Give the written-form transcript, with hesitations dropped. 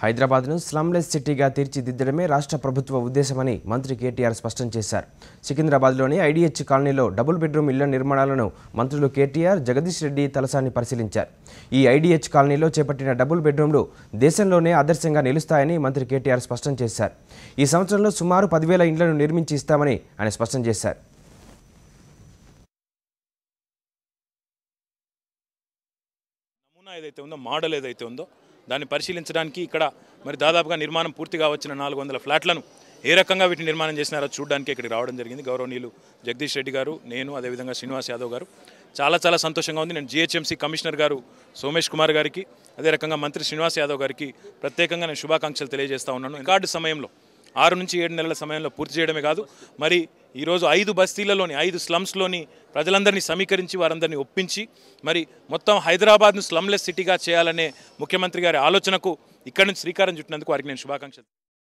హైదరాబాద్ను స్లమ్లెస్ సిటీగా తీర్చిదిద్దడమే రాష్ట్ర ప్రభుత్వ ఉద్దేశమని మంత్రి కేటీఆర్ స్పష్టం చేశారు. సికింద్రాబాద్లోని ఐడీహెచ్ కాలనీలో డబుల్ బెడ్రూమ్ ఇళ్ల నిర్మాణాలను మంత్రులు కేటీఆర్, జగదీష్ రెడ్డి తలసాని పరిశీలించారు. ఈ ఐడీహెచ్ కాలనీలో చేపట్టిన డబుల్ బెడ్రూమ్లు దేశంలోనే ఆదర్శంగా నిలుస్తాయని మంత్రి కేటీఆర్ స్పష్టం చేశారు. ఈ సంవత్సరంలో సుమారు 10,000 ఇండ్లను నిర్మించి ఇస్తామని ఆయన స్పష్టం చేశారు. ఏదైతే ఉందో మోడల్ ఏదైతే ఉందో దాన్ని పరిశీలించడానికి ఇక్కడ మరి దాదాపుగా నిర్మాణం పూర్తిగా వచ్చిన 400 ఫ్లాట్లను ఏ రకంగా వీటిని నిర్మాణం చేసినారో చూడడానికి ఇక్కడికి రావడం జరిగింది. గౌరవనీయులు జగదీష్ రెడ్డి గారు, నేను, అదేవిధంగా శ్రీనివాస్ యాదవ్ గారు. చాలా సంతోషంగా ఉంది. నేను జిహెచ్ఎంసీ కమిషనర్ గారు సోమేష్ కుమార్ గారికి, అదే రకంగా మంత్రి శ్రీనివాస్ యాదవ్ గారికి ప్రత్యేకంగా నేను శుభాకాంక్షలు తెలియజేస్తా ఉన్నాను. రికార్డు సమయంలో 6 నుంచి 7 నెలల సమయంలో పూర్తి చేయడమే కాదు, మరి ఈరోజు 5 బస్తీలలోని 5 స్లమ్స్లోని ప్రజలందరినీ సమీకరించి వారందరినీ ఒప్పించి మరి మొత్తం హైదరాబాద్ను స్లమ్లెస్ సిటీగా చేయాలనే ముఖ్యమంత్రి గారి ఆలోచనకు ఇక్కడి నుంచి శ్రీకారం చుట్టినందుకు వారికి నేను శుభాకాంక్షలు